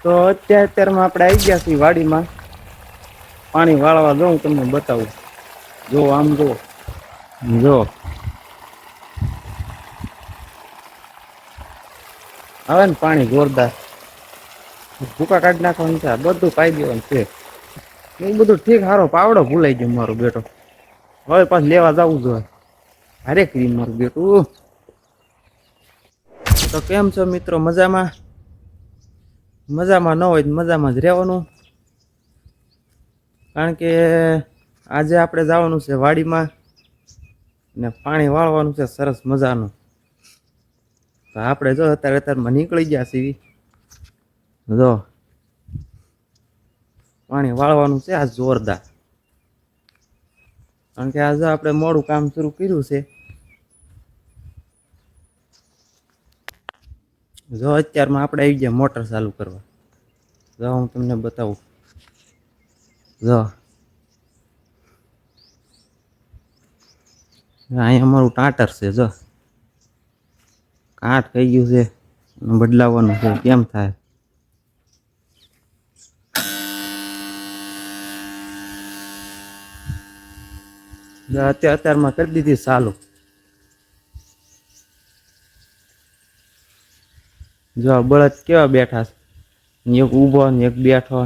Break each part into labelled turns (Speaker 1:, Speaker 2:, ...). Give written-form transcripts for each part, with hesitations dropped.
Speaker 1: તો અત્યારમાં આપણે આવી ગયા છીએ વાડીમાં પાણી વાળવા દઉં તમને બતાવું. જો આમ જો આવે ને પાણી જોરદાર ભૂકા કાઢી નાખવાનું છે. બધું પાઈ દેવાનું છે. એ બધું ઠીક. હારો પાવડો ભૂલાઈ ગયો મારો બેટો. હવે પાછું લેવા જવું જોઈએ. અરે ક્રીમ મારું બેટું. તો કેમ છો મિત્રો? મજામાં? મજામાં ન હોય મજામાં જ રહેવાનું. કારણ કે આજે આપણે જવાનું છે વાડીમાં ને પાણી વાળવાનું છે સરસ મજાનું. તો આપણે જો અત્યારમાં નીકળી ગયા છીએ. જો પાણી વાળવાનું છે આ જોરદાર. કારણ કે આજે આપણે મોડું કામ શરૂ કર્યું છે. જો અત્યારમાં આપણે આવી ગયા મોટર ચાલુ કરવા. જો હું તમને બતાવું. જો અહીંયા અમારું ટાટર છે. જો કાટ થઈ ગયું છે, બદલાવવાનું છે. કેમ થાય? અત્યારમાં કરી દીધી ચાલુ. જો બળદ કેવા બેઠા છે. એક ઊભો ને એક બેઠો.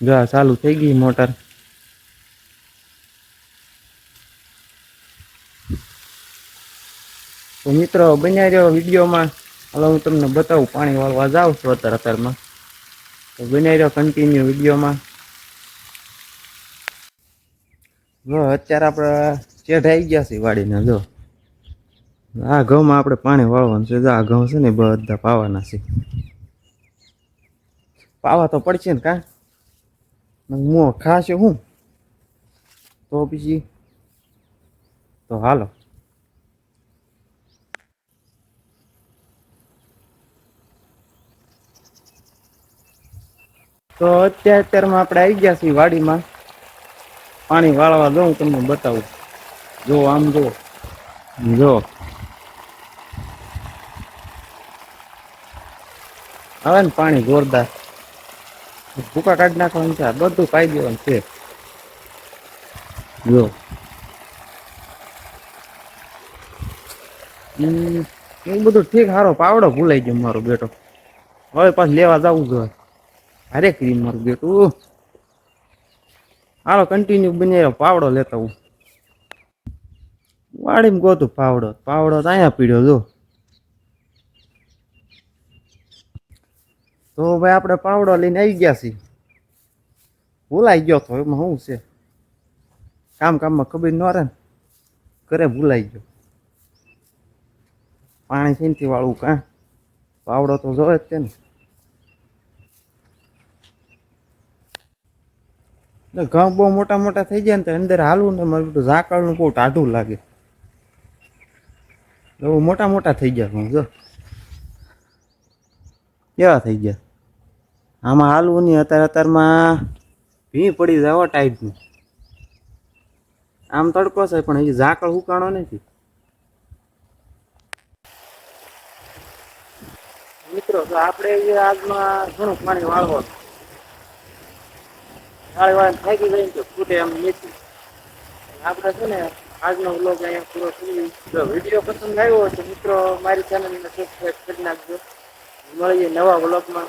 Speaker 1: જો ચાલુ થઈ ગઈ મોટર. તો મિત્રો બન્યા રહ્યો વિડીયોમાં. હવે હું તમને બતાવું પાણી વાળવા જાઉં છું અત્યારમાં. તો બન્યા રહ્યો કન્ટિન્યુ વિડીયોમાં. જો અત્યારે આપણે ચેઢાઈ ગયા છીએ વાડીને. જો આ ઘઉંમાં આપણે પાણી વાળવાનું છે. જો આ ઘઉં છે ને બધા પાવાના છે. પાવા તો પડશે ને કા મો ખાશે હું તો પછી. તો હાલો. તો અત્યારમાં આપણે આવી ગયા છીએ વાડીમાં પાણી વાળવા દઉં તમને બતાવું. જો આમ જો આવે ને પાણી જોરદાર. ભૂકા કાઢી નાખવાનું છે. બધું પાઈ દેવાનું છે. જો એ બધું ઠીક. હારો પાવડો ભૂલાઈ ગયો મારો બેટો. હવે પાછું લેવા જવું જોઈએ. અરે ક્રીમ મારું બેટું. હાલો કન્ટિન્યુ બની પાવડો લેતા હું વાડીમાં ગોતું. પાવડો તો અહીંયા પીડ્યો. જો તો ભાઈ આપણે પાવડો લઈને આવી ગયા છીએ. ભૂલાઈ ગયો તો એમાં શું છે? કામમાં ખબર ન રહે ને. ઘરે ભૂલાઈ ગયો. પાણી છીનથી વાળવું કાં પાવડો તો જોવે જ છે ને. ઘઉં બહુ મોટા મોટા થઈ જાય ને તો અંદર હાલવું ને મારું બધું ઝાકળનું બહુ ટાઢું લાગે. બહુ મોટા મોટા થઈ ગયા ઘઉં. જો કેવા થઈ ગયા. આમાં હાલવું નહીં. અત્યારમાં ભી પડી જાય ટાઈટનું. આમ તડકો છે પણ હજી ઝાકળ હુકાણો નથી. મિત્રો તો આપણે આજમાં ઘણું પાણી વાળવાનું. વાળી થાકી ગઈ તો ફૂટે એમ નથી. આપણે છે ને આજનો વ્લોગ અહીંયા પૂરો થઈ. જો વિડીયો પસંદ આવ્યો હોય તો મિત્રો મારી ચેનલને સબસ્ક્રાઈબ કરી નાખજો. મળીએ નવા વ્લોગમાં.